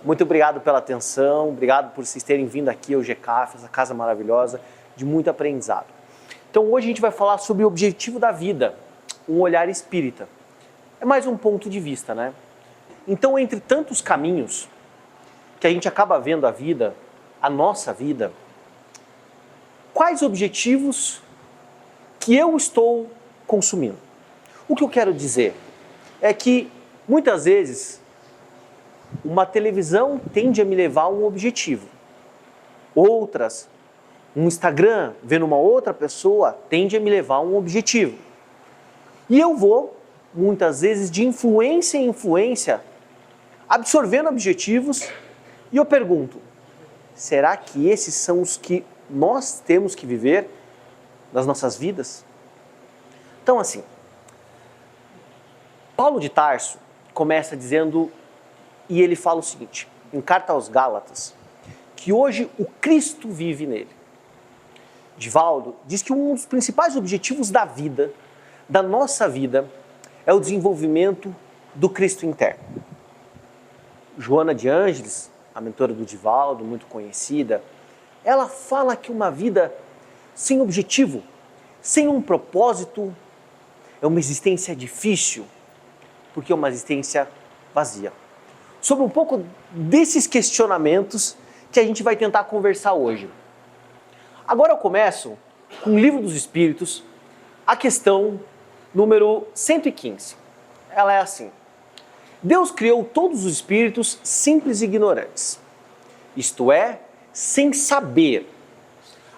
Muito obrigado pela atenção, obrigado por vocês terem vindo aqui ao GCAF, essa casa maravilhosa, de muito aprendizado. Então hoje a gente vai falar sobre o objetivo da vida, um olhar espírita. É mais um ponto de vista, né? Então, entre tantos caminhos que a gente acaba vendo a vida, a nossa vida, quais objetivos que eu estou consumindo? O que eu quero dizer é que, muitas vezes, uma televisão tende a me levar a um objetivo. Outras, um Instagram, vendo uma outra pessoa, tende a me levar a um objetivo. E eu vou, muitas vezes, de influência em influência, absorvendo objetivos, e eu pergunto, será que esses são os que nós temos que viver nas nossas vidas? Então, assim, Paulo de Tarso começa dizendo, e ele fala o seguinte, em carta aos Gálatas, que hoje o Cristo vive nele. Divaldo diz que um dos principais objetivos da vida, da nossa vida, é o desenvolvimento do Cristo interno. Joana de Ângeles, a mentora do Divaldo, muito conhecida, ela fala que uma vida sem objetivo, sem um propósito, é uma existência difícil, porque é uma existência vazia. Sobre um pouco desses questionamentos que a gente vai tentar conversar hoje. Agora eu começo com o Livro dos Espíritos, a questão número 115. Ela é assim: Deus criou todos os espíritos simples e ignorantes, isto é, sem saber.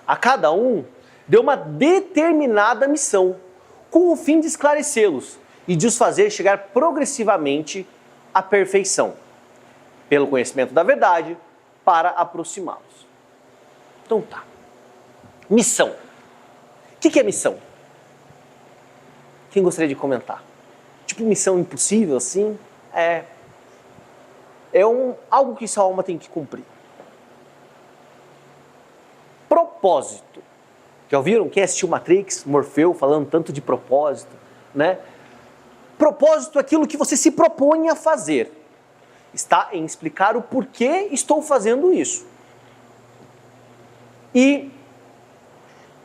A cada um deu uma determinada missão, com o fim de esclarecê-los e de os fazer chegar progressivamente à perfeição, pelo conhecimento da verdade, para aproximá-los. Então tá. Missão. O que é missão? Quem gostaria de comentar? Tipo missão impossível, assim? É algo que sua alma tem que cumprir. Propósito. Já ouviram? Quem assistiu Matrix, Morfeu, falando tanto de propósito, né? Propósito é aquilo que você se propõe a fazer. Está em explicar o porquê estou fazendo isso. E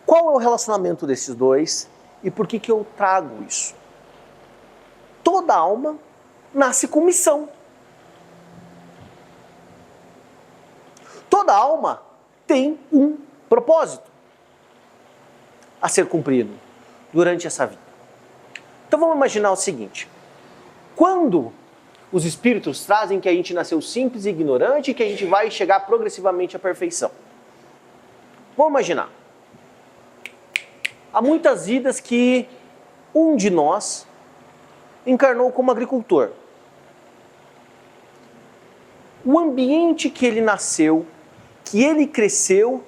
qual é o relacionamento desses dois e por que eu trago isso? Toda alma nasce com missão. Toda alma tem um propósito a ser cumprido durante essa vida. Então vamos imaginar o seguinte: quando os espíritos trazem que a gente nasceu simples e ignorante e que a gente vai chegar progressivamente à perfeição. Vamos imaginar. Há muitas vidas que um de nós encarnou como agricultor. O ambiente que ele nasceu, que ele cresceu,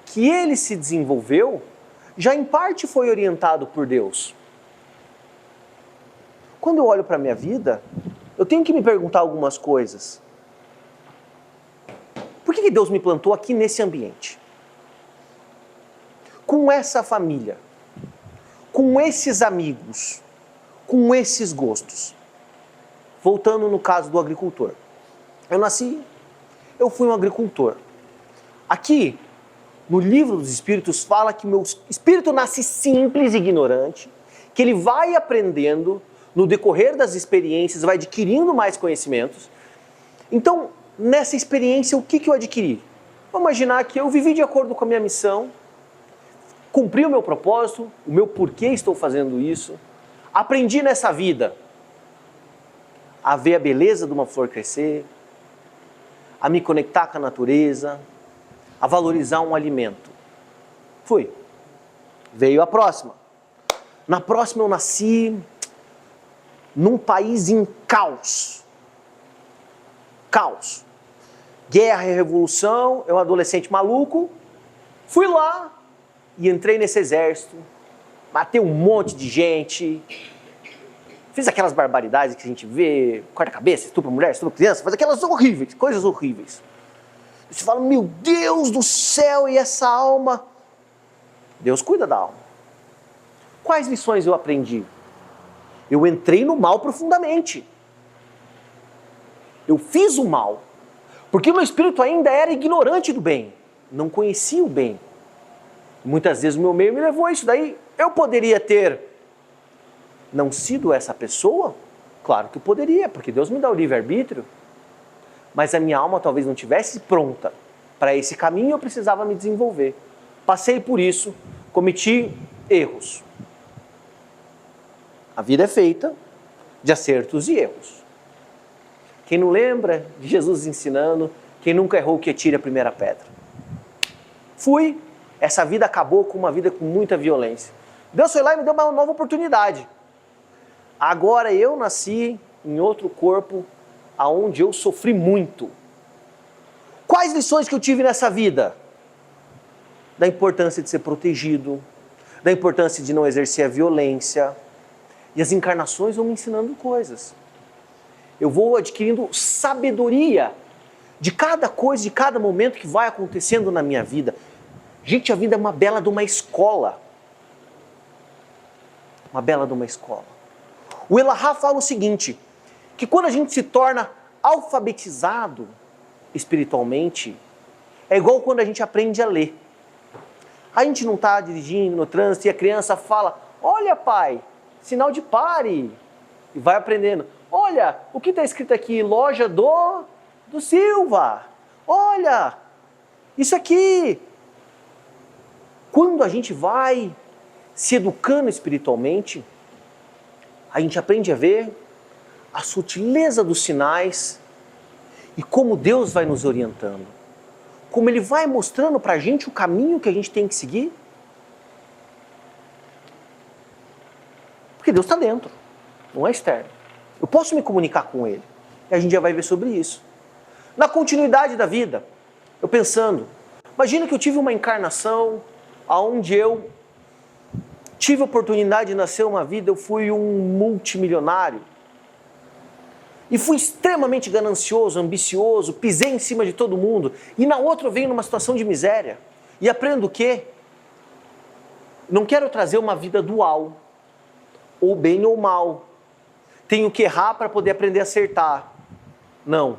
que ele se desenvolveu, já em parte foi orientado por Deus. Quando eu olho para a minha vida, eu tenho que me perguntar algumas coisas. Por que Deus me plantou aqui nesse ambiente? Com essa família, com esses amigos, com esses gostos. Voltando no caso do agricultor. Eu fui um agricultor. Aqui, no Livro dos Espíritos, fala que o meu espírito nasce simples e ignorante, que ele vai aprendendo no decorrer das experiências, vai adquirindo mais conhecimentos. Então, nessa experiência, o que eu adquiri? Vamos imaginar que eu vivi de acordo com a minha missão, cumpri o meu propósito, o meu porquê estou fazendo isso, aprendi nessa vida a ver a beleza de uma flor crescer, a me conectar com a natureza, a valorizar um alimento. Fui. Veio a próxima. Na próxima eu nasci num país em caos. Caos. Guerra e revolução, eu um adolescente maluco, fui lá e entrei nesse exército, matei um monte de gente, fiz aquelas barbaridades que a gente vê, corta a cabeça, estupra mulher, estupra criança, faz aquelas horríveis, coisas horríveis. Você fala, meu Deus do céu, e essa alma? Deus cuida da alma. Quais lições eu aprendi? Eu entrei no mal profundamente. Eu fiz o mal. Porque o meu espírito ainda era ignorante do bem, não conhecia o bem. Muitas vezes o meu meio me levou a isso. Daí eu poderia ter não sido essa pessoa? Claro que eu poderia, porque Deus me dá o livre-arbítrio. Mas a minha alma talvez não estivesse pronta para esse caminho e eu precisava me desenvolver. Passei por isso, cometi erros. A vida é feita de acertos e erros. Quem não lembra de Jesus ensinando, quem nunca errou que atire a primeira pedra. Essa vida acabou com uma vida com muita violência. Deus foi lá e me deu uma nova oportunidade. Agora eu nasci em outro corpo, aonde eu sofri muito. Quais lições que eu tive nessa vida? Da importância de ser protegido, da importância de não exercer a violência. E as encarnações vão me ensinando coisas. Eu vou adquirindo sabedoria de cada coisa, de cada momento que vai acontecendo na minha vida. Gente, a vida é uma bela de uma escola. Uma bela de uma escola. O Elahá fala o seguinte, que quando a gente se torna alfabetizado espiritualmente, é igual quando a gente aprende a ler. A gente não está dirigindo no trânsito e a criança fala, olha pai, sinal de pare, e vai aprendendo. Olha, o que está escrito aqui? Loja do Silva. Olha, isso aqui. Quando a gente vai se educando espiritualmente, a gente aprende a ver a sutileza dos sinais e como Deus vai nos orientando. Como Ele vai mostrando para a gente o caminho que a gente tem que seguir. Porque Deus está dentro, não é externo. Eu posso me comunicar com Ele. E a gente já vai ver sobre isso. Na continuidade da vida, eu pensando, imagina que eu tive uma encarnação onde eu tive a oportunidade de nascer uma vida, eu fui um multimilionário. E fui extremamente ganancioso, ambicioso, pisei em cima de todo mundo. E na outra eu venho numa situação de miséria. E aprendo o quê? Não quero trazer uma vida dual, ou bem ou mal. Tenho que errar para poder aprender a acertar. Não.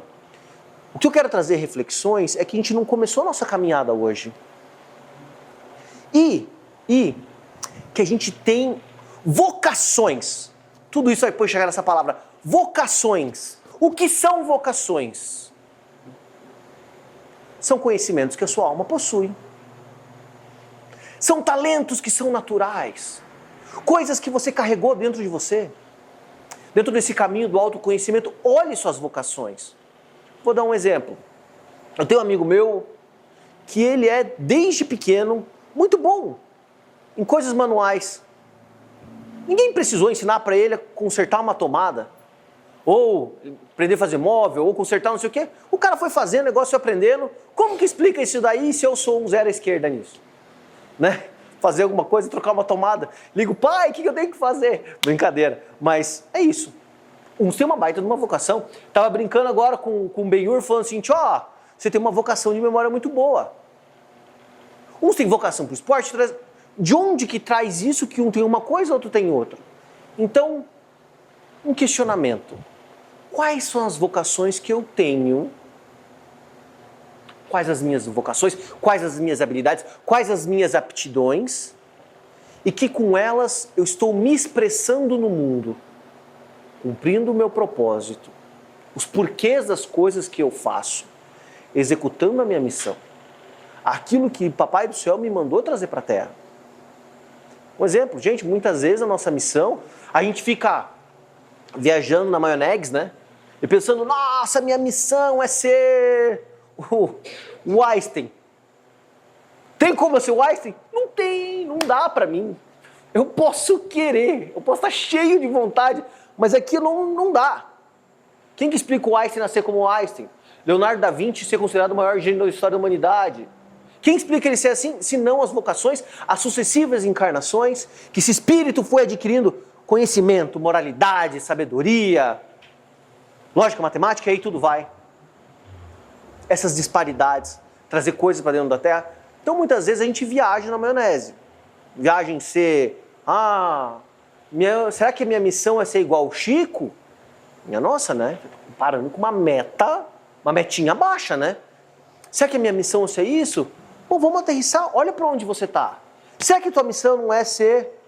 O que eu quero trazer reflexões é que a gente não começou a nossa caminhada hoje. E que a gente tem vocações. Tudo isso vai depois chegar nessa palavra. Vocações. O que são vocações? São conhecimentos que a sua alma possui. São talentos que são naturais. Coisas que você carregou dentro de você. Dentro desse caminho do autoconhecimento, olhe suas vocações. Vou dar um exemplo. Eu tenho um amigo meu que ele é, desde pequeno, muito bom em coisas manuais. Ninguém precisou ensinar para ele a consertar uma tomada, ou aprender a fazer móvel, ou consertar não sei o quê. O cara foi fazendo, negócio foi aprendendo. Como que explica isso daí se eu sou um zero à esquerda nisso? Né? Fazer alguma coisa, trocar uma tomada. Ligo, pai, o que eu tenho que fazer? Brincadeira. Mas é isso. Uns têm uma baita de uma vocação. Tava brincando agora com o Benhur, falando assim, ó, você tem uma vocação de memória muito boa. Uns têm vocação para o esporte. De onde que traz isso que um tem uma coisa, outro tem outra? Então, um questionamento. Quais são as vocações que eu tenho? Quais as minhas vocações? Quais as minhas habilidades? Quais as minhas aptidões? E que com elas eu estou me expressando no mundo, cumprindo o meu propósito, os porquês das coisas que eu faço, executando a minha missão. Aquilo que o Papai do Céu me mandou trazer para a Terra. Um exemplo, gente, muitas vezes a nossa missão, a gente fica viajando na maionese, né? E pensando, nossa, minha missão é ser o Einstein. Tem como eu ser o Einstein? Não tem, não dá para mim. Eu posso querer, eu posso estar cheio de vontade, mas aqui não dá. Quem que explica o Einstein nascer como o Einstein? Leonardo da Vinci ser considerado o maior gênio da história da humanidade? Quem explica ele ser assim, se não as vocações, as sucessivas encarnações, que esse espírito foi adquirindo conhecimento, moralidade, sabedoria, lógica, matemática, e aí tudo vai. Essas disparidades, trazer coisas para dentro da Terra. Então muitas vezes a gente viaja na maionese. Viaja em ser, será que a minha missão é ser igual o Chico? Minha nossa, né? Comparando com uma meta uma metinha baixa, né? Será que a minha missão é ser isso? Bom, vamos aterrissar, olha para onde você está. Será que a tua missão não é ser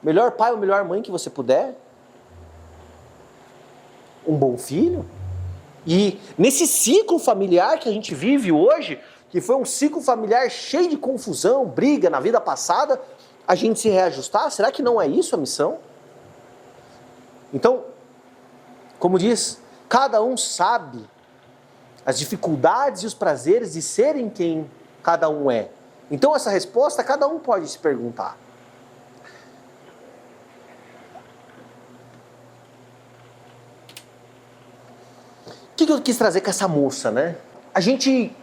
o melhor pai ou melhor mãe que você puder? Um bom filho? E nesse ciclo familiar que a gente vive hoje, que foi um ciclo familiar cheio de confusão, briga na vida passada, a gente se reajustar? Será que não é isso a missão? Então, como diz, cada um sabe as dificuldades e os prazeres de serem quem cada um é. Então essa resposta cada um pode se perguntar. O que eu quis trazer com essa moça, né? A gente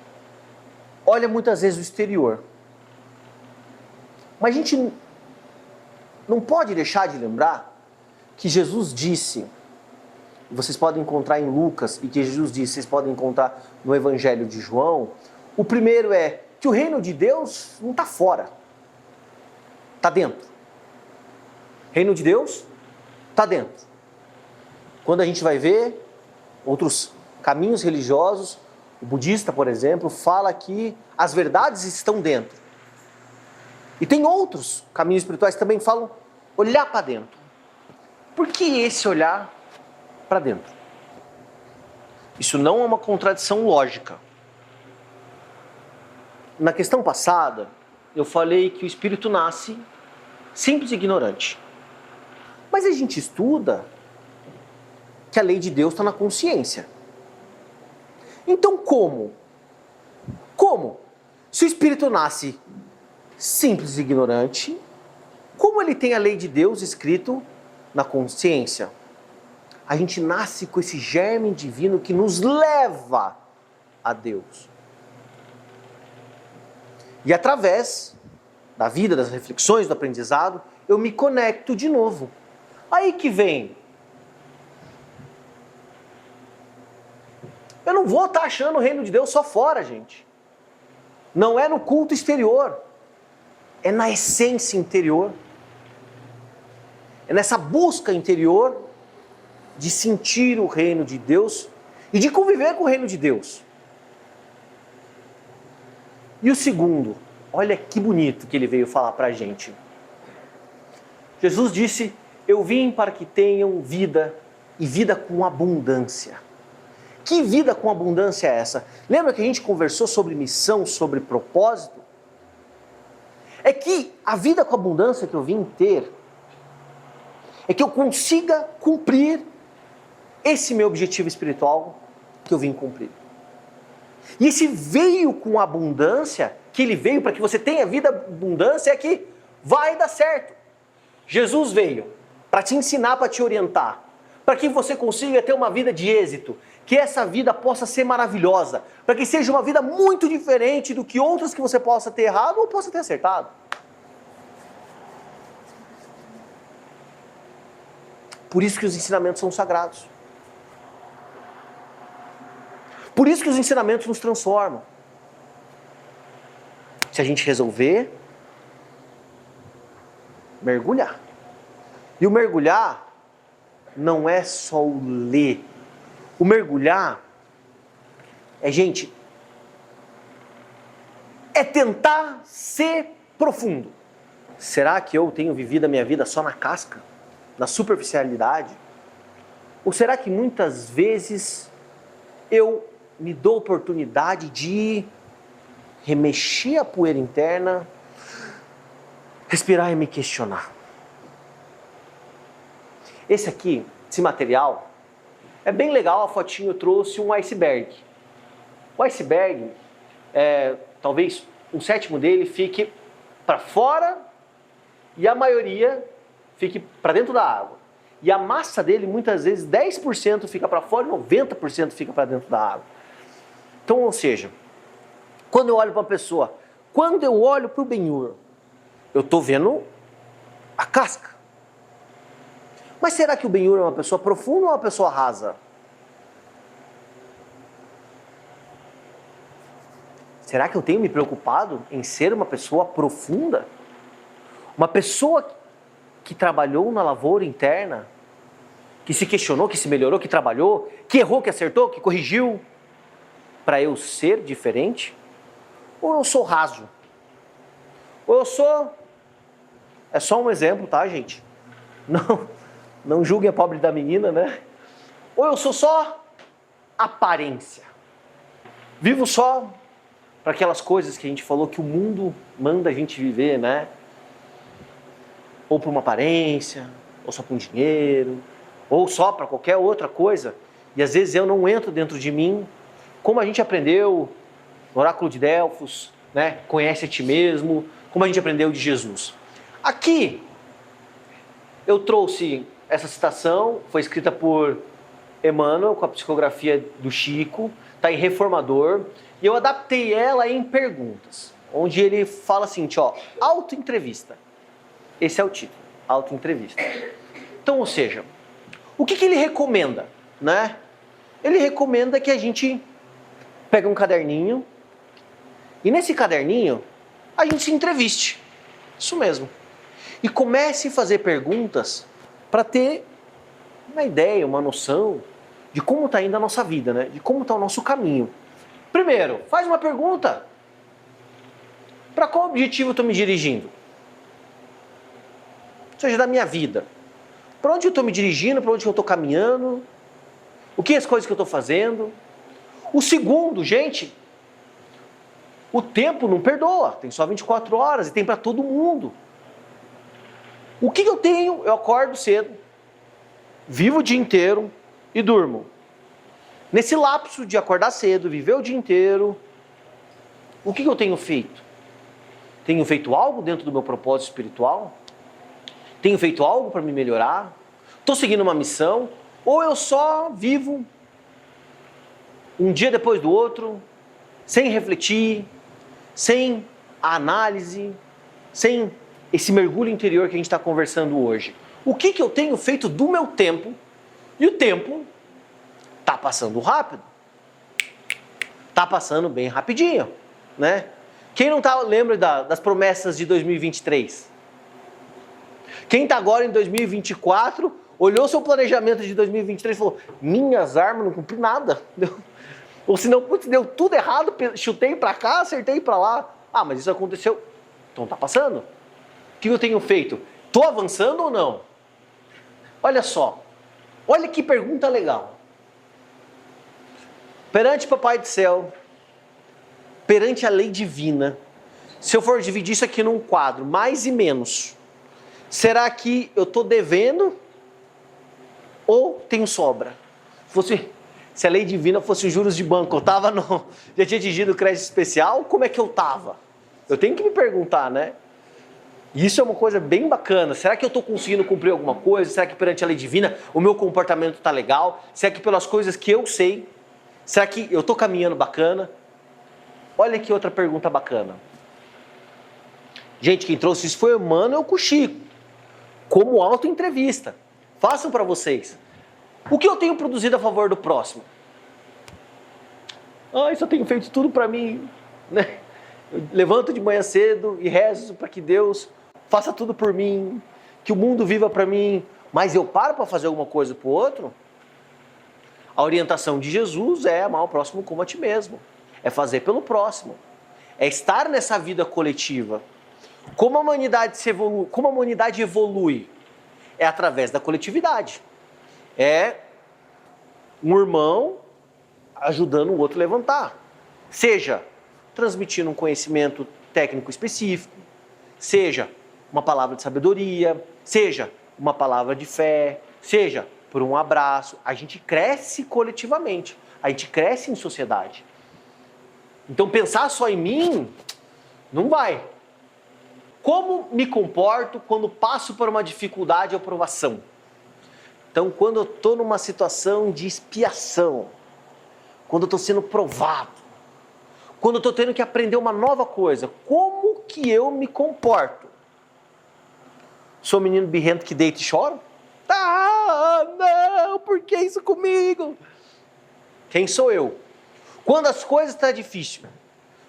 olha muitas vezes o exterior, mas a gente não pode deixar de lembrar que Jesus disse, vocês podem encontrar em Lucas, e que Jesus disse, vocês podem encontrar no Evangelho de João. O primeiro é que o reino de Deus não está fora, está dentro. O reino de Deus está dentro. Quando a gente vai ver outros caminhos religiosos, o budista, por exemplo, fala que as verdades estão dentro. E tem outros caminhos espirituais que também falam olhar para dentro. Por que esse olhar para dentro? Isso não é uma contradição lógica. Na questão passada, eu falei que o espírito nasce simples e ignorante. Mas a gente estuda que a lei de Deus está na consciência. Então como? Como? Se o espírito nasce simples e ignorante, como ele tem a lei de Deus escrito na consciência? A gente nasce com esse germe divino que nos leva a Deus. E através da vida, das reflexões, do aprendizado, eu me conecto de novo. Aí que vem. Eu não vou estar achando o reino de Deus só fora, gente. Não é no culto exterior. É na essência interior. É nessa busca interior de sentir o reino de Deus e de conviver com o reino de Deus. E o segundo, olha que bonito que ele veio falar para a gente. Jesus disse, eu vim para que tenham vida e vida com abundância. Que vida com abundância é essa? Lembra que a gente conversou sobre missão, sobre propósito? É que a vida com abundância que eu vim ter é que eu consiga cumprir esse meu objetivo espiritual que eu vim cumprir. E esse veio com abundância, que ele veio para que você tenha vida abundância, é que vai dar certo. Jesus veio para te ensinar, para te orientar, para que você consiga ter uma vida de êxito, que essa vida possa ser maravilhosa, para que seja uma vida muito diferente do que outras que você possa ter errado ou possa ter acertado. Por isso que os ensinamentos são sagrados. Por isso que os ensinamentos nos transformam. Se a gente resolver mergulhar. E o mergulhar não é só o ler. O mergulhar é, gente, é tentar ser profundo. Será que eu tenho vivido a minha vida só na casca? Na superficialidade? Ou será que muitas vezes eu me dou oportunidade de remexer a poeira interna, respirar e me questionar? Esse aqui, esse material, é bem legal, a fotinho eu trouxe um iceberg. O iceberg, talvez um sétimo dele fique para fora e a maioria fique para dentro da água. E a massa dele, muitas vezes, 10% fica para fora e 90% fica para dentro da água. Então, ou seja, quando eu olho para uma pessoa, quando eu olho para o Ben-Hur, eu estou vendo a casca. Mas será que o Ben-Hur é uma pessoa profunda ou uma pessoa rasa? Será que eu tenho me preocupado em ser uma pessoa profunda? Uma pessoa que trabalhou na lavoura interna, que se questionou, que se melhorou, que trabalhou, que errou, que acertou, que corrigiu. para eu ser diferente? Ou eu sou raso? Ou eu sou... É só um exemplo, tá, gente? Não julguem a pobre da menina, né? Ou eu sou só aparência? Vivo só para aquelas coisas que a gente falou que o mundo manda a gente viver, né? Ou para uma aparência, ou só para um dinheiro, ou só para qualquer outra coisa. E às vezes eu não entro dentro de mim, como a gente aprendeu no Oráculo de Delfos, né? Conhece a ti mesmo, como a gente aprendeu de Jesus. Aqui eu trouxe essa citação, foi escrita por Emmanuel, com a psicografia do Chico, está em Reformador, e eu adaptei ela em perguntas, onde ele fala assim, ó, autoentrevista. Esse é o título, autoentrevista. Então, ou seja, o que ele recomenda, né? Ele recomenda que a gente pegue um caderninho, e nesse caderninho a gente se entreviste. Isso mesmo. E comece a fazer perguntas para ter uma ideia, uma noção de como está indo a nossa vida, né? De como está o nosso caminho. Primeiro, faz uma pergunta. Para qual objetivo eu estou me dirigindo? Ou seja, da minha vida. Para onde eu estou me dirigindo? Para onde eu estou caminhando? O que as coisas que eu estou fazendo? O segundo, gente, o tempo não perdoa. Tem só 24 horas e tem para todo mundo. O que eu tenho? Eu acordo cedo, vivo o dia inteiro e durmo. Nesse lapso de acordar cedo, viver o dia inteiro, o que eu tenho feito? Tenho feito algo dentro do meu propósito espiritual? Tenho feito algo para me melhorar? Estou seguindo uma missão? Ou eu só vivo um dia depois do outro, sem refletir, sem a análise, sem esse mergulho interior que a gente está conversando hoje? O que eu tenho feito do meu tempo? E o tempo está passando rápido. Está passando bem rapidinho, né? Quem não lembra das promessas de 2023? Quem está agora em 2024, olhou seu planejamento de 2023 e falou, minhas armas, não cumpri nada. Ou se não, putz, deu tudo errado, chutei para cá, acertei para lá. Ah, mas isso aconteceu. Então está passando. O que eu tenho feito? Estou avançando ou não? Olha só. Olha que pergunta legal. Perante Papai do Céu, perante a lei divina, se eu for dividir isso aqui num quadro, mais e menos, será que eu estou devendo ou tenho sobra? Se a lei divina fosse os juros de banco, já tinha atingido o crédito especial, como é que eu estava? Eu tenho que me perguntar, né? E isso é uma coisa bem bacana. Será que eu estou conseguindo cumprir alguma coisa? Será que perante a lei divina o meu comportamento está legal? Será que pelas coisas que eu sei? Será que eu estou caminhando bacana? Olha que outra pergunta bacana. Gente, quem trouxe isso foi o Emmanuel com o Chico, como autoentrevista. Façam para vocês. O que eu tenho produzido a favor do próximo? Isso eu tenho feito tudo para mim, né? Eu levanto de manhã cedo e rezo para que Deus faça tudo por mim, que o mundo viva para mim, mas eu paro para fazer alguma coisa para o outro? A orientação de Jesus é amar o próximo como a ti mesmo, é fazer pelo próximo, é estar nessa vida coletiva. Como a humanidade evolui? É através da coletividade. É um irmão ajudando o outro a levantar. Seja transmitindo um conhecimento técnico específico, seja uma palavra de sabedoria, seja uma palavra de fé, seja por um abraço. A gente cresce coletivamente, a gente cresce em sociedade. Então pensar só em mim não vai. Como me comporto quando passo por uma dificuldade ou provação? Então, quando eu estou numa situação de expiação, quando eu estou sendo provado, quando eu estou tendo que aprender uma nova coisa, como que eu me comporto? Sou um menino birrento que deita e chora? Não, por que isso comigo? Quem sou eu? Quando as coisas estão difíceis,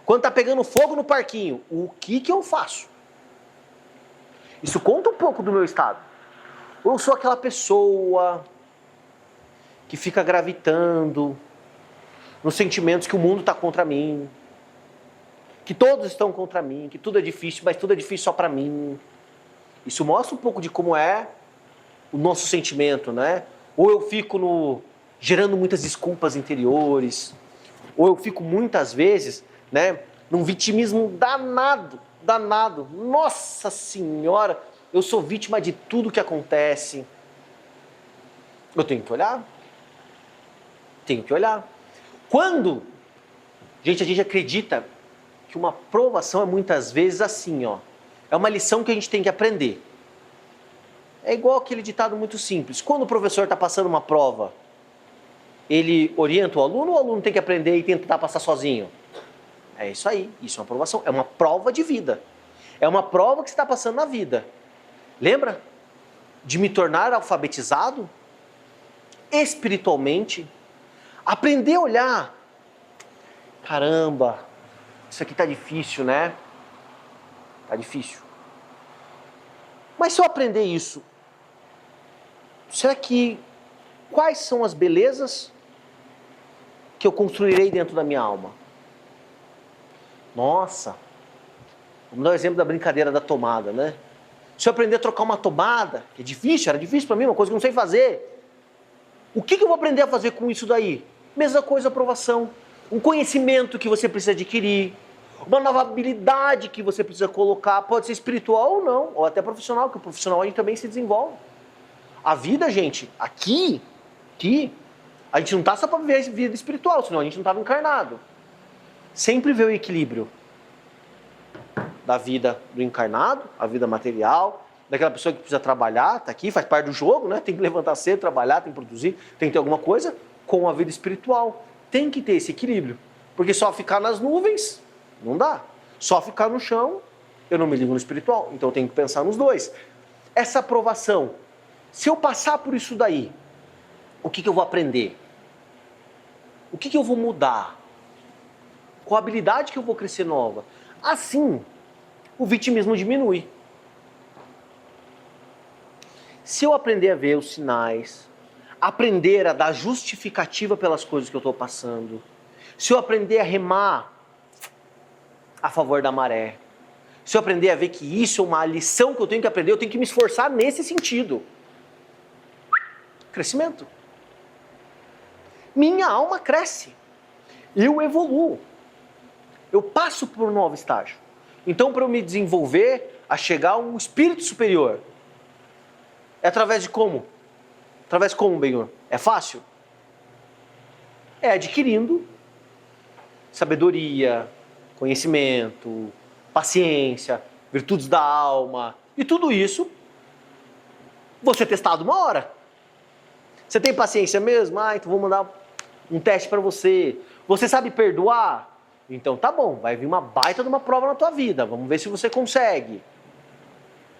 quando está pegando fogo no parquinho, o que eu faço? Isso conta um pouco do meu estado. Ou eu sou aquela pessoa que fica gravitando nos sentimentos que o mundo está contra mim, que todos estão contra mim, que tudo é difícil, mas tudo é difícil só para mim. Isso mostra um pouco de como é o nosso sentimento, né? Ou eu fico gerando muitas desculpas interiores, ou eu fico muitas vezes, né, num vitimismo danado. Nossa Senhora, eu sou vítima de tudo que acontece. Eu tenho que olhar. Quando, gente, a gente acredita que uma provação é muitas vezes assim, ó. É uma lição que a gente tem que aprender. É igual aquele ditado muito simples. Quando o professor está passando uma prova, ele orienta o aluno ou o aluno tem que aprender e tentar passar sozinho? É isso aí. Isso é uma provação. É uma prova de vida. É uma prova que você está passando na vida. Lembra de me tornar alfabetizado? Espiritualmente? Aprender a olhar. Caramba, isso aqui tá difícil, né? Tá difícil. Mas se eu aprender isso, será que quais são as belezas que eu construirei dentro da minha alma? Nossa, vamos dar o exemplo da brincadeira da tomada, né? Se eu aprender a trocar uma tomada, que é difícil, era difícil para mim, uma coisa que eu não sei fazer. O que eu vou aprender a fazer com isso daí? Mesma coisa, aprovação. Um conhecimento que você precisa adquirir, uma nova habilidade que você precisa colocar, pode ser espiritual ou não, ou até profissional, que o profissional a gente também se desenvolve. A vida, gente, aqui, a gente não está só para viver a vida espiritual, senão a gente não estava encarnado. Sempre vê o equilíbrio da vida do encarnado, a vida material, daquela pessoa que precisa trabalhar, está aqui, faz parte do jogo, né? Tem que levantar cedo, trabalhar, tem que produzir, tem que ter alguma coisa, com a vida espiritual. Tem que ter esse equilíbrio. Porque só ficar nas nuvens, não dá. Só ficar no chão, eu não me ligo no espiritual. Então eu tenho que pensar nos dois. Essa aprovação, se eu passar por isso daí, o que eu vou aprender? O que eu vou mudar? Qual a habilidade que eu vou crescer nova? Assim, o vitimismo diminui. Se eu aprender a ver os sinais, aprender a dar justificativa pelas coisas que eu estou passando, se eu aprender a remar a favor da maré, se eu aprender a ver que isso é uma lição que eu tenho que aprender, eu tenho que me esforçar nesse sentido. Crescimento. Minha alma cresce. Eu evoluo. Eu passo por um novo estágio. Então, para eu me desenvolver, a chegar a um espírito superior, é através de como? Através de como, Benhor? É fácil? É adquirindo sabedoria, conhecimento, paciência, virtudes da alma. E tudo isso, você testado uma hora. Você tem paciência mesmo? Então vou mandar um teste para você. Você sabe perdoar? Então tá bom, vai vir uma baita de uma prova na tua vida. Vamos ver se você consegue.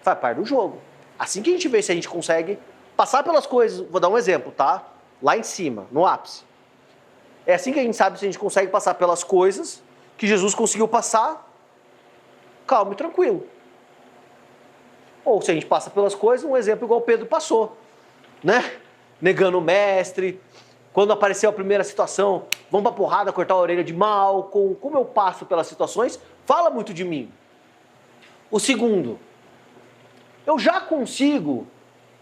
Faz parte do jogo. Assim que a gente vê se a gente consegue passar pelas coisas, vou dar um exemplo, tá? Lá em cima, no ápice. É assim que a gente sabe se a gente consegue passar pelas coisas que Jesus conseguiu passar, calmo e tranquilo. Ou se a gente passa pelas coisas, um exemplo igual o Pedro passou, né? Negando o mestre. Quando apareceu a primeira situação, vamos pra porrada, cortar a orelha de Malcolm. Como eu passo pelas situações, fala muito de mim. O segundo, eu já consigo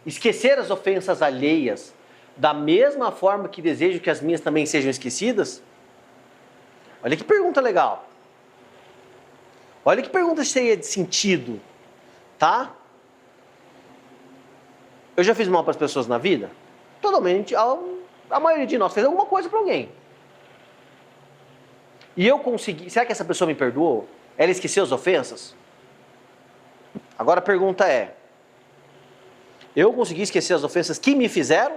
esquecer as ofensas alheias da mesma forma que desejo que as minhas também sejam esquecidas? Olha que pergunta legal. Olha que pergunta cheia de sentido, tá? Eu já fiz mal para as pessoas na vida? Totalmente. A maioria de nós fez alguma coisa para alguém. E eu consegui... Será que essa pessoa me perdoou? Ela esqueceu as ofensas? Agora a pergunta é... Eu consegui esquecer as ofensas que me fizeram?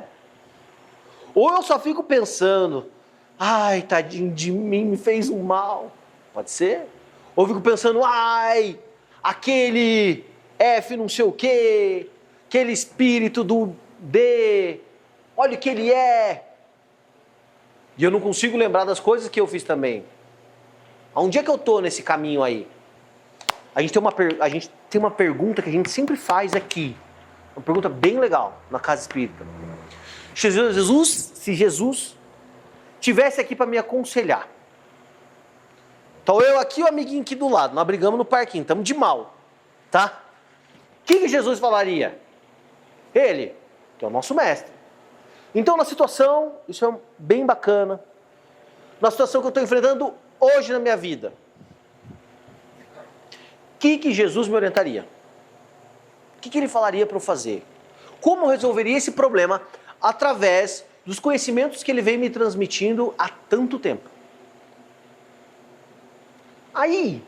Ou eu só fico pensando... Ai, tadinho de mim, me fez um mal. Pode ser. Ou eu fico pensando... Ai, aquele F não sei o quê... Aquele espírito do D... Olha o que ele é. E eu não consigo lembrar das coisas que eu fiz também. Onde é que eu estou nesse caminho aí? A gente tem uma pergunta que a gente sempre faz aqui. Uma pergunta bem legal na Casa Espírita. Se Jesus tivesse aqui para me aconselhar. Então eu aqui e o amiguinho aqui do lado, nós brigamos no parquinho, estamos de mal, tá? O que Jesus falaria? Ele, que é o nosso mestre. Então na situação, isso é bem bacana, na situação que eu estou enfrentando hoje na minha vida, o que Jesus me orientaria? O que ele falaria para eu fazer? Como eu resolveria esse problema através dos conhecimentos que ele vem me transmitindo há tanto tempo? Aí,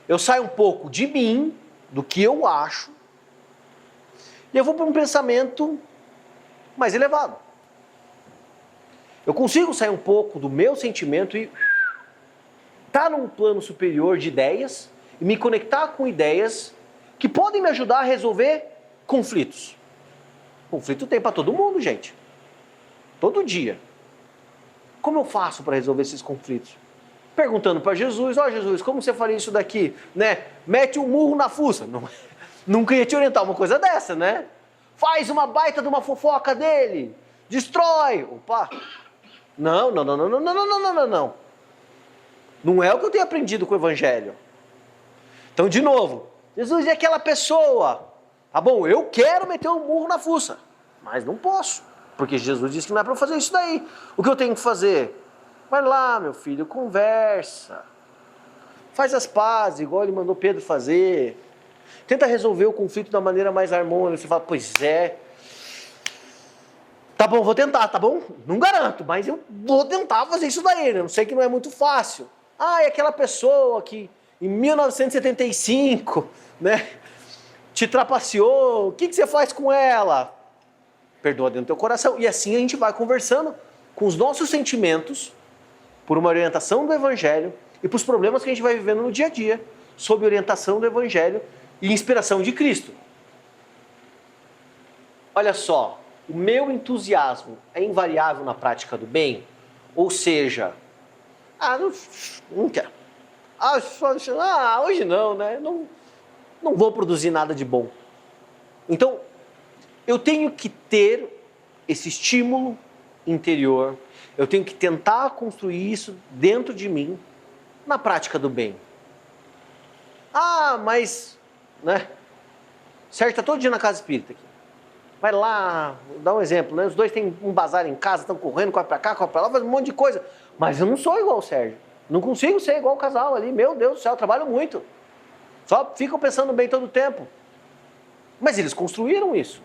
eu saio um pouco de mim, do que eu acho, e eu vou para um pensamento mais elevado. Eu consigo sair um pouco do meu sentimento e estar num plano superior de ideias e me conectar com ideias que podem me ajudar a resolver conflitos. Conflito tem para todo mundo, gente. Todo dia. Como eu faço para resolver esses conflitos? Perguntando para Jesus, Jesus, como você faria isso daqui? Né? Mete um murro na fuça. Não, nunca ia te orientar uma coisa dessa, né? Faz uma baita de uma fofoca dele. Destrói. Opa. Não. Não é o que eu tenho aprendido com o Evangelho. Então, de novo, Jesus é aquela pessoa. Tá bom, eu quero meter um murro na fuça, mas não posso, porque Jesus disse que não é para eu fazer isso daí. O que eu tenho que fazer? Vai lá, meu filho, conversa. Faz as pazes, igual ele mandou Pedro fazer. Tenta resolver o conflito da maneira mais harmônica. Você fala, pois é. Tá bom, vou tentar, tá bom? Não garanto, mas eu vou tentar fazer isso daí, né? Eu sei que não é muito fácil. É aquela pessoa que em 1975, né, te trapaceou, o que você faz com ela? Perdoa dentro do teu coração. E assim a gente vai conversando com os nossos sentimentos, por uma orientação do Evangelho e para os problemas que a gente vai vivendo no dia a dia, sob orientação do Evangelho e inspiração de Cristo. Olha só, o meu entusiasmo é invariável na prática do bem? Ou seja, não quero. Hoje não, né? Não vou produzir nada de bom. Então, eu tenho que ter esse estímulo interior, eu tenho que tentar construir isso dentro de mim, na prática do bem. Mas, né? Sérgio está todo dia na casa espírita aqui. Vai lá, vou dar um exemplo, né? Os dois têm um bazar em casa, estão correndo, corre pra cá, corre pra lá, faz um monte de coisa. Mas eu não sou igual o Sérgio. Não consigo ser igual o casal ali. Meu Deus do céu, eu trabalho muito. Só ficam pensando bem todo o tempo. Mas eles construíram isso.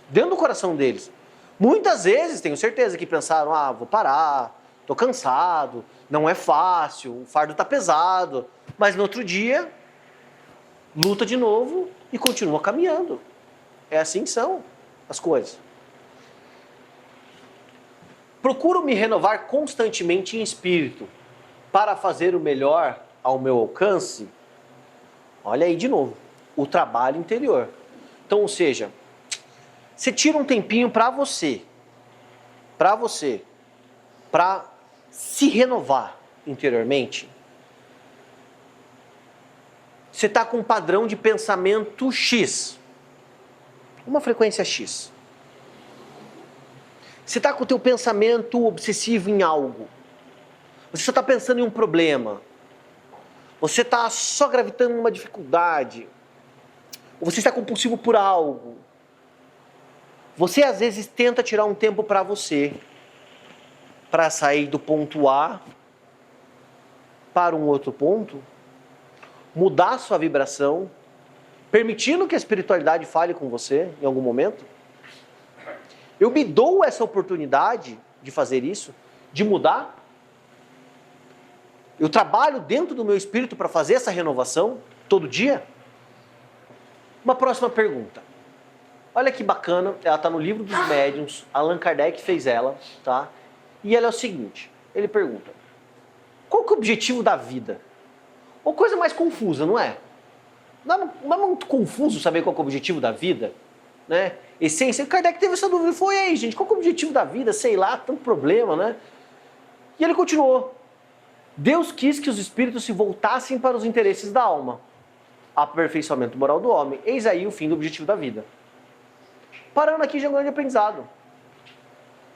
Dentro do coração deles. Muitas vezes, tenho certeza, que pensaram, vou parar, tô cansado, não é fácil, o fardo tá pesado. Mas no outro dia, luta de novo e continua caminhando. É assim que são as coisas. Procuro me renovar constantemente em espírito para fazer o melhor ao meu alcance. Olha aí de novo, o trabalho interior. Então, ou seja, você tira um tempinho para você, para se renovar interiormente. Você está com um padrão de pensamento X, uma frequência X. Você está com o teu pensamento obsessivo em algo. Você só está pensando em um problema. Você está só gravitando numa dificuldade. Ou você está compulsivo por algo. Você às vezes tenta tirar um tempo para você, para sair do ponto A para um outro ponto, mudar sua vibração, permitindo que a espiritualidade fale com você em algum momento. Eu me dou essa oportunidade de fazer isso, de mudar. Eu trabalho dentro do meu espírito para fazer essa renovação todo dia. Uma próxima pergunta. Olha que bacana, ela está no livro dos médiuns, Allan Kardec fez ela, tá? E ela é o seguinte, ele pergunta, qual que é o objetivo da vida? Uma coisa mais confusa, não é? Não é muito confuso saber qual que é o objetivo da vida? Né? Essência, Kardec teve essa dúvida, foi aí, gente, qual que é o objetivo da vida? Sei lá, tanto problema, né? E ele continuou. Deus quis que os espíritos se voltassem para os interesses da alma, aperfeiçoamento moral do homem. Eis aí o fim do objetivo da vida. Parando aqui já é um grande aprendizado.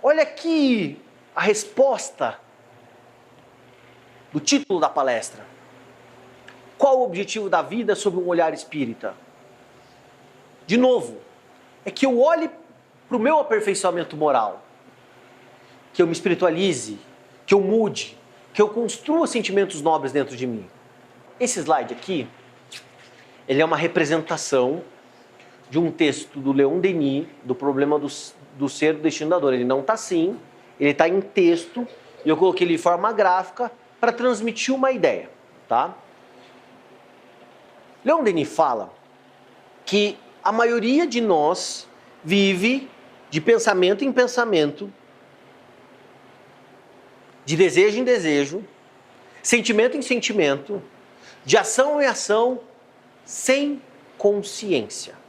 Olha aqui a resposta do título da palestra. Qual o objetivo da vida sob um olhar espírita? De novo, é que eu olhe para o meu aperfeiçoamento moral, que eu me espiritualize, que eu mude, que eu construa sentimentos nobres dentro de mim. Esse slide aqui, ele é uma representação de um texto do Leon Denis, do problema do ser, do destino da dor. Ele não está assim, ele está em texto, e eu coloquei ele de forma gráfica para transmitir uma ideia, tá? Leon Denis fala que a maioria de nós vive de pensamento em pensamento, de desejo em desejo, sentimento em sentimento, de ação em ação, sem consciência.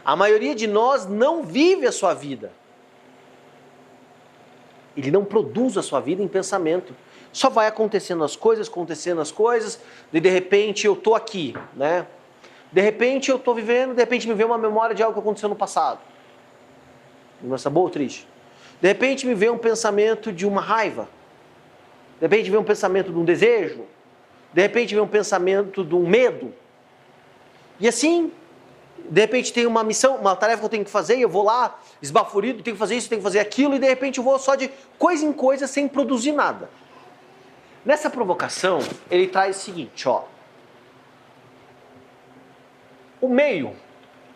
A maioria de nós não vive a sua vida. Ele não produz a sua vida em pensamento. Só vai acontecendo as coisas, e de repente eu tô aqui, né? De repente eu tô vivendo, de repente me vem uma memória de algo que aconteceu no passado. Lembrança boa ou triste? De repente me vem um pensamento de uma raiva. De repente vem um pensamento de um desejo. De repente vem um pensamento de um medo. E assim, de repente tem uma missão, uma tarefa que eu tenho que fazer, e eu vou lá, esbaforido, tenho que fazer isso, tenho que fazer aquilo, e de repente eu vou só de coisa em coisa sem produzir nada. Nessa provocação, ele traz o seguinte, ó. O meio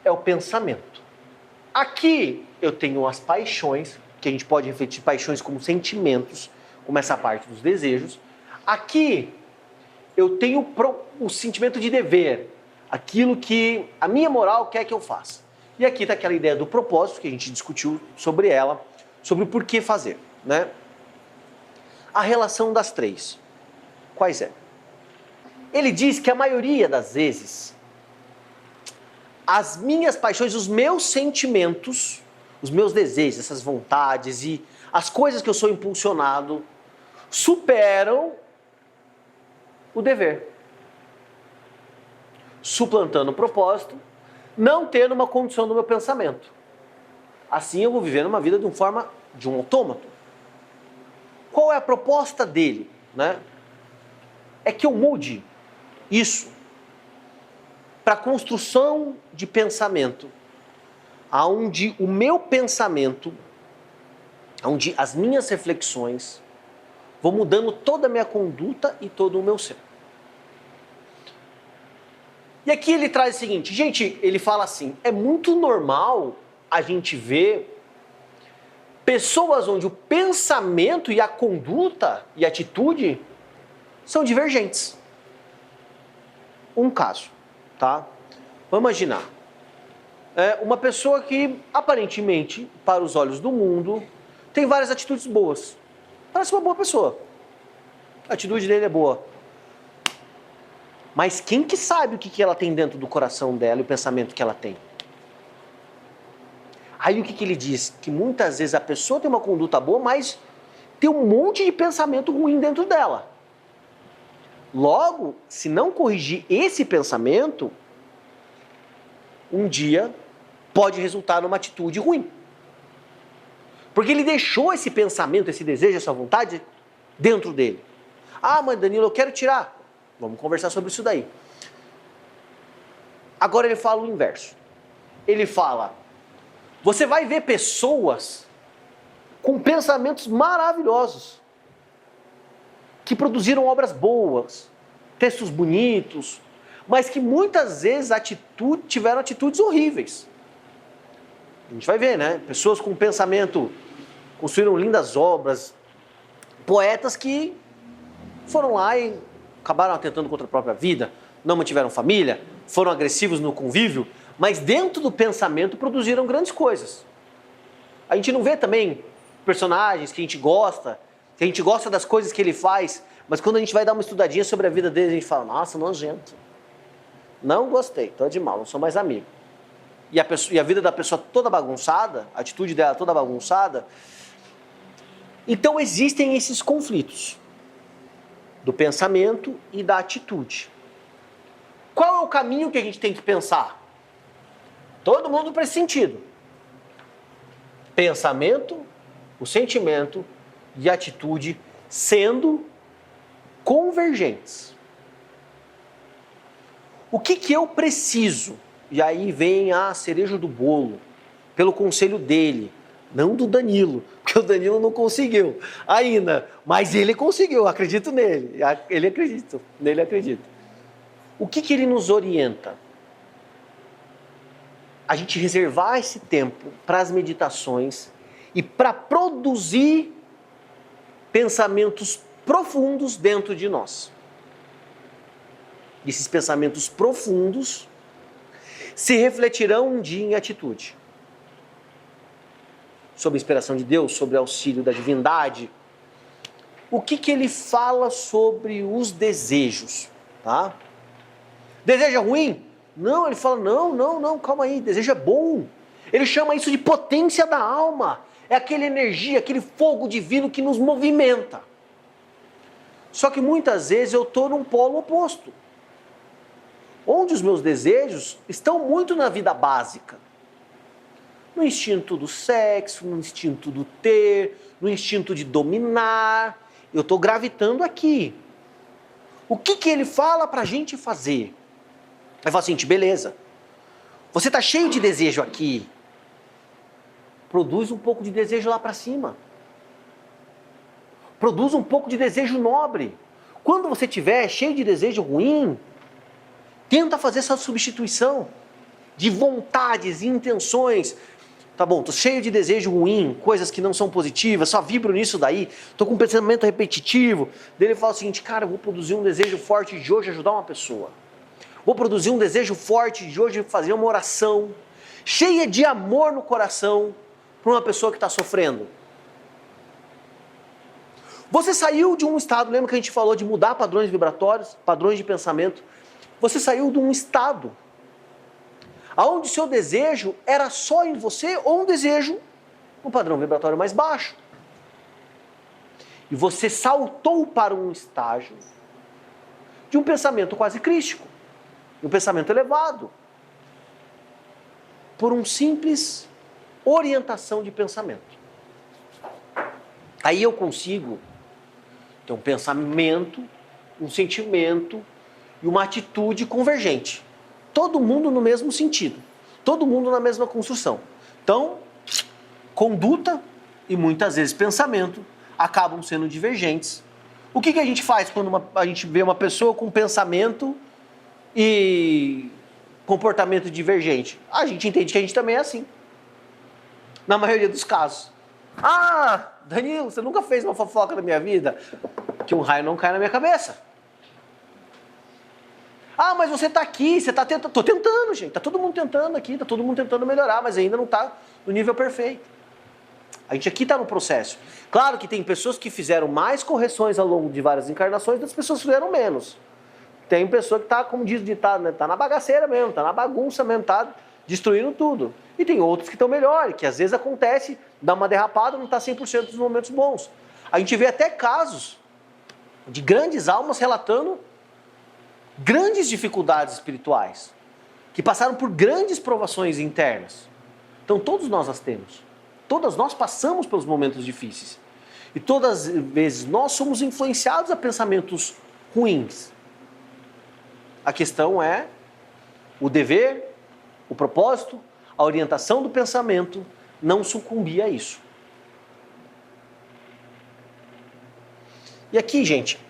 é o pensamento. Aqui eu tenho as paixões, que a gente pode refletir paixões como sentimentos, como essa parte dos desejos. Aqui eu tenho o sentimento de dever, aquilo que a minha moral quer que eu faça. E aqui está aquela ideia do propósito, que a gente discutiu sobre ela, sobre o porquê fazer, né? A relação das três. Quais é? Ele diz que a maioria das vezes, as minhas paixões, os meus sentimentos, os meus desejos, essas vontades e as coisas que eu sou impulsionado, superam o dever. Suplantando o propósito, não tendo uma condição do meu pensamento. Assim eu vou viver uma vida de uma forma de um autômato. Qual é a proposta dele, né? É que eu mude isso para a construção de pensamento, aonde o meu pensamento, onde as minhas reflexões vão mudando toda a minha conduta e todo o meu ser. E aqui ele traz o seguinte, gente, ele fala assim, é muito normal a gente ver pessoas onde o pensamento e a conduta e a atitude são divergentes. Um caso, tá? Vamos imaginar. Uma pessoa que, aparentemente, para os olhos do mundo, tem várias atitudes boas. Parece uma boa pessoa. A atitude dele é boa. Mas quem que sabe o que ela tem dentro do coração dela e o pensamento que ela tem? Aí o que ele diz? Que muitas vezes a pessoa tem uma conduta boa, mas tem um monte de pensamento ruim dentro dela. Logo, se não corrigir esse pensamento, um dia pode resultar numa atitude ruim. Porque ele deixou esse pensamento, esse desejo, essa vontade dentro dele. Ah, mas Danilo, eu quero tirar. Vamos conversar sobre isso daí. Agora ele fala o inverso. Ele fala, você vai ver pessoas com pensamentos maravilhosos, que produziram obras boas, textos bonitos, mas que muitas vezes tiveram atitudes horríveis. A gente vai ver, né? Pessoas com pensamento, construíram lindas obras, poetas que foram lá e acabaram atentando contra a própria vida, não mantiveram família, foram agressivos no convívio, mas dentro do pensamento produziram grandes coisas. A gente não vê também personagens que a gente gosta das coisas que ele faz, mas quando a gente vai dar uma estudadinha sobre a vida dele, a gente fala, nossa, nojento. Não gostei, tô de mal, não sou mais amigo. E a vida da pessoa toda bagunçada, a atitude dela toda bagunçada. Então existem esses conflitos do pensamento e da atitude. Qual é o caminho que a gente tem que pensar? Todo mundo para esse sentido. pensamento, o sentimento e a atitude sendo convergentes. O que eu preciso? E aí vem a cereja do bolo, pelo conselho dele, não do Danilo, porque o Danilo não conseguiu ainda, mas ele conseguiu, acredito nele, nele acredito. O que ele nos orienta? A gente reservar esse tempo para as meditações e para produzir pensamentos profundos dentro de nós. Esses pensamentos profundos se refletirão um dia em atitude. Sob a inspiração de Deus, sobre o auxílio da divindade. O que ele fala sobre os desejos? Tá? Desejo é ruim? Não, ele fala, não, calma aí, desejo é bom. Ele chama isso de potência da alma. É aquela energia, aquele fogo divino que nos movimenta. Só que muitas vezes eu estou num polo oposto. Onde os meus desejos estão muito na vida básica. No instinto do sexo, no instinto do ter, no instinto de dominar. Eu estou gravitando aqui. O que ele fala para a gente fazer? Ele fala assim, beleza, você está cheio de desejo aqui, produz um pouco de desejo lá para cima. Produz um pouco de desejo nobre. Quando você estiver cheio de desejo ruim, tenta fazer essa substituição de vontades e intenções. Tá bom, tô cheio de desejo ruim, coisas que não são positivas, só vibro nisso daí, tô com um pensamento repetitivo. Daí ele fala o seguinte, cara, eu vou produzir um desejo forte de hoje ajudar uma pessoa. Vou produzir um desejo forte de hoje fazer uma oração cheia de amor no coração para uma pessoa que está sofrendo. Você saiu de um estado, lembra que a gente falou de mudar padrões vibratórios, padrões de pensamento? Você saiu de um estado onde seu desejo era só em você ou um desejo no padrão vibratório mais baixo. E você saltou para um estágio de um pensamento quase crístico, de um pensamento elevado, por um simples orientação de pensamento. Aí eu consigo ter um pensamento, um sentimento e uma atitude convergente. Todo mundo no mesmo sentido. Todo mundo na mesma construção. Então, conduta e muitas vezes pensamento acabam sendo divergentes. O que a gente faz quando a gente vê uma pessoa com pensamento e comportamento divergente? A gente entende que a gente também é assim. Na maioria dos casos. Ah, Danilo, você nunca fez uma fofoca na minha vida? Que um raio não cai na minha cabeça. Ah, mas você está aqui, você está tentando. Estou tentando, gente. Está todo mundo tentando aqui, está todo mundo tentando melhorar, mas ainda não está no nível perfeito. A gente aqui está no processo. Claro que tem pessoas que fizeram mais correções ao longo de várias encarnações, outras pessoas fizeram menos. Tem pessoa que está, como diz o ditado, né, tá na bagaceira mesmo, está na bagunça mesmo, está destruindo tudo. E tem outros que estão melhores, que às vezes acontece, dá uma derrapada, não está 100% dos momentos bons. A gente vê até casos de grandes almas relatando grandes dificuldades espirituais, que passaram por grandes provações internas. Então todos nós as temos. Todas nós passamos pelos momentos difíceis. E todas as vezes nós somos influenciados a pensamentos ruins. A questão é o dever, o propósito, a orientação do pensamento, não sucumbir a isso. E aqui, gente,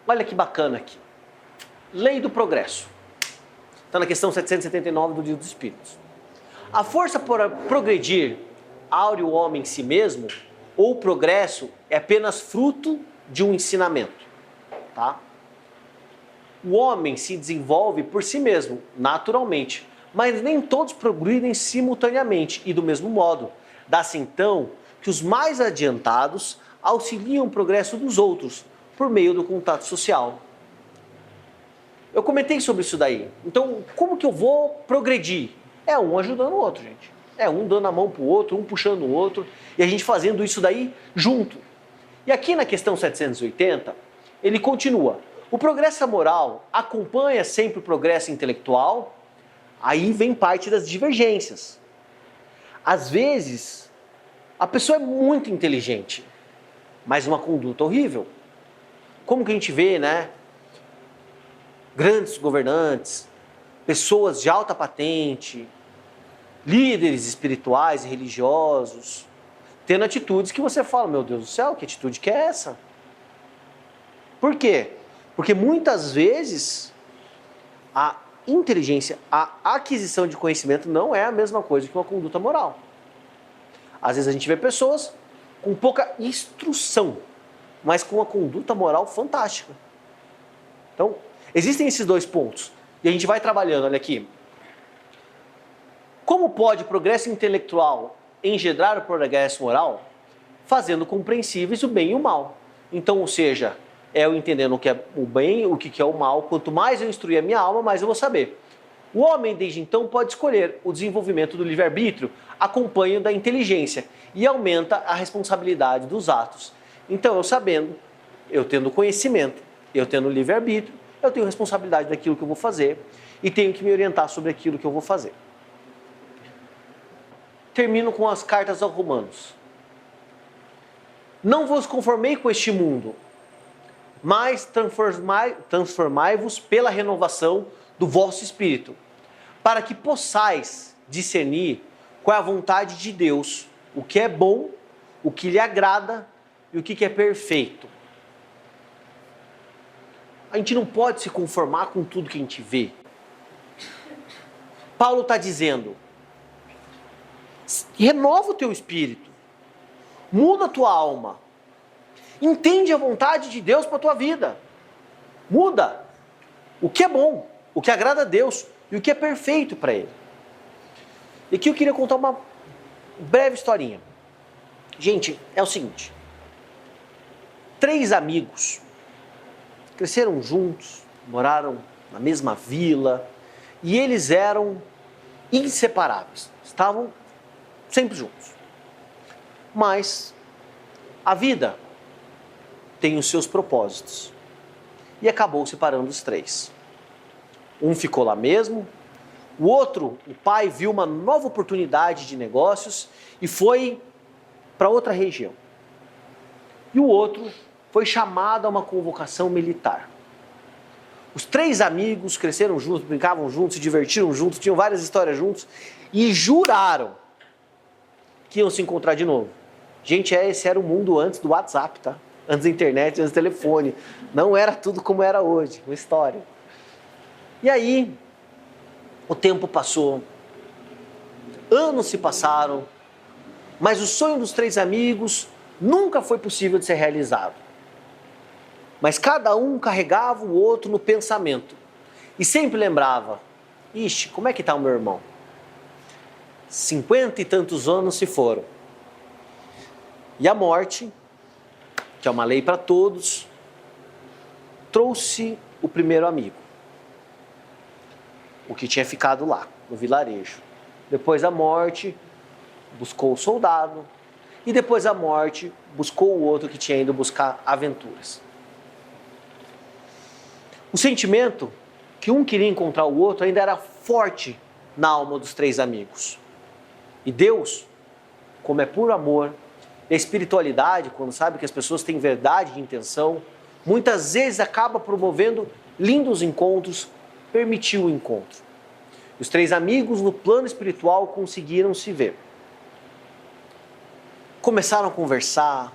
olha que bacana aqui. Lei do progresso. Está na questão 779 do Livro dos Espíritos. A força para progredir aure o homem em si mesmo, ou o progresso, é apenas fruto de um ensinamento. Tá? O homem se desenvolve por si mesmo, naturalmente, mas nem todos progridem simultaneamente e do mesmo modo. Dá-se então que os mais adiantados auxiliam o progresso dos outros por meio do contato social. Eu comentei sobre isso daí. Então, como que eu vou progredir? É um ajudando o outro, gente. É um dando a mão pro outro, um puxando o outro, e a gente fazendo isso daí junto. E aqui na questão 780, ele continua. O progresso moral acompanha sempre o progresso intelectual, aí vem parte das divergências. Às vezes, a pessoa é muito inteligente, mas uma conduta horrível. Como que a gente vê, né? Grandes governantes, pessoas de alta patente, líderes espirituais e religiosos, tendo atitudes que você fala, meu Deus do céu, que atitude que é essa? Por quê? Porque muitas vezes a inteligência, a aquisição de conhecimento não é a mesma coisa que uma conduta moral. Às vezes a gente vê pessoas com pouca instrução, mas com uma conduta moral fantástica. Então, existem esses dois pontos. E a gente vai trabalhando, olha aqui. Como pode o progresso intelectual engendrar o progresso moral? Fazendo compreensíveis o bem e o mal. Então, ou seja, eu entendendo o que é o bem, o que é o mal, quanto mais eu instruir a minha alma, mais eu vou saber. O homem, desde então, pode escolher o desenvolvimento do livre-arbítrio, acompanho da inteligência, e aumenta a responsabilidade dos atos. Então, eu sabendo, eu tendo conhecimento, eu tendo livre-arbítrio, eu tenho responsabilidade daquilo que eu vou fazer e tenho que me orientar sobre aquilo que eu vou fazer. Termino com as cartas aos Romanos. Não vos conformei com este mundo, mas transformai-vos pela renovação do vosso espírito, para que possais discernir qual é a vontade de Deus, o que é bom, o que lhe agrada e o que é perfeito. A gente não pode se conformar com tudo que a gente vê. Paulo está dizendo, renova o teu espírito, muda a tua alma, entende a vontade de Deus para a tua vida, muda o que é bom, o que agrada a Deus e o que é perfeito para Ele. E aqui eu queria contar uma breve historinha. Gente, é o seguinte, 3 amigos cresceram juntos, moraram na mesma vila e eles eram inseparáveis, estavam sempre juntos. Mas a vida tem os seus propósitos e acabou separando os 3. Um ficou lá mesmo, o outro, o pai, viu uma nova oportunidade de negócios e foi para outra região. E o outro foi chamado a uma convocação militar. Os 3 amigos cresceram juntos, brincavam juntos, se divertiram juntos, tinham várias histórias juntos e juraram que iam se encontrar de novo. Gente, esse era o mundo antes do WhatsApp, tá? Antes da internet, antes do telefone. Não era tudo como era hoje, uma história. E aí, o tempo passou, anos se passaram, mas o sonho dos 3 amigos nunca foi possível de ser realizado. Mas cada um carregava o outro no pensamento e sempre lembrava, ixi, como é que está o meu irmão? 50 e tantos anos se foram. E a morte, que é uma lei para todos, trouxe o primeiro amigo, o que tinha ficado lá, no vilarejo. Depois da morte, buscou o soldado, e depois da morte, buscou o outro que tinha ido buscar aventuras. O sentimento que um queria encontrar o outro ainda era forte na alma dos 3 amigos. E Deus, como é puro amor, e a espiritualidade, quando sabe que as pessoas têm verdade de intenção, muitas vezes acaba promovendo lindos encontros, permitiu o encontro. Os 3 amigos no plano espiritual conseguiram se ver. Começaram a conversar,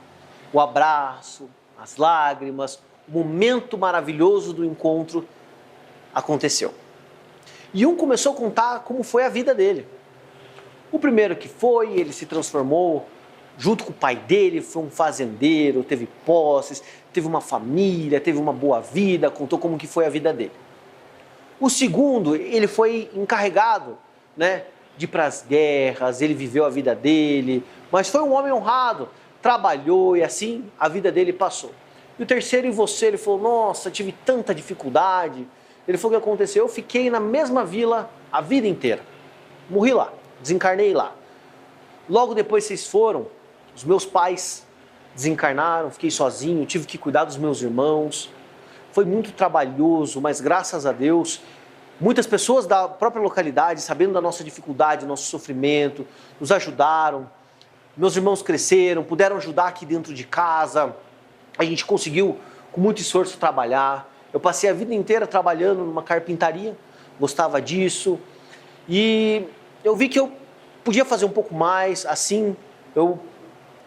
o abraço, as lágrimas, o momento maravilhoso do encontro aconteceu. E um começou a contar como foi a vida dele. O primeiro que foi, ele se transformou, junto com o pai dele, foi um fazendeiro, teve posses, teve uma família, teve uma boa vida, contou como que foi a vida dele. O segundo, ele foi encarregado, né, de ir para as guerras, ele viveu a vida dele, mas foi um homem honrado, trabalhou e assim a vida dele passou. E o terceiro, e você, ele falou, nossa, tive tanta dificuldade. Ele falou, o que aconteceu? Eu fiquei na mesma vila a vida inteira. Morri lá, desencarnei lá. Logo depois vocês foram, os meus pais desencarnaram, fiquei sozinho, tive que cuidar dos meus irmãos. Foi muito trabalhoso, mas graças a Deus Muitas pessoas da própria localidade, sabendo da nossa dificuldade, do nosso sofrimento, nos ajudaram. Meus irmãos cresceram, puderam ajudar aqui dentro de casa. A gente conseguiu, com muito esforço, trabalhar. Eu passei a vida inteira trabalhando numa carpintaria, gostava disso. E eu vi que eu podia fazer um pouco mais, assim, eu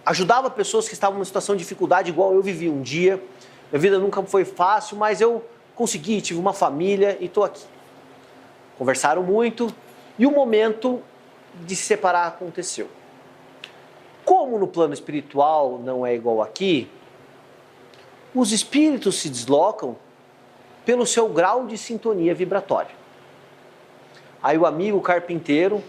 ajudava pessoas que estavam numa situação de dificuldade igual eu vivi um dia. Minha vida nunca foi fácil, mas eu consegui, tive uma família e estou aqui. Conversaram muito e o momento de se separar aconteceu. Como no plano espiritual não é igual aqui, os espíritos se deslocam pelo seu grau de sintonia vibratória. Aí o amigo carpinteiro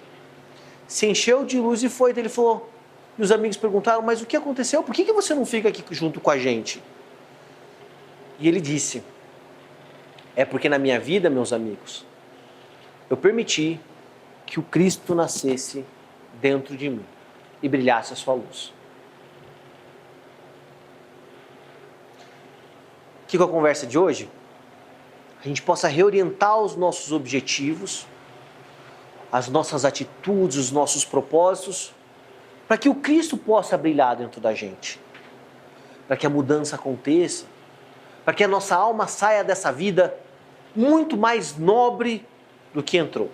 se encheu de luz e foi. Ele falou, e os amigos perguntaram, mas o que aconteceu? Por que você não fica aqui junto com a gente? E ele disse, é porque na minha vida, meus amigos, eu permiti que o Cristo nascesse dentro de mim e brilhasse a sua luz. Que com a conversa de hoje, a gente possa reorientar os nossos objetivos, as nossas atitudes, os nossos propósitos, para que o Cristo possa brilhar dentro da gente, para que a mudança aconteça, para que a nossa alma saia dessa vida muito mais nobre do que entrou.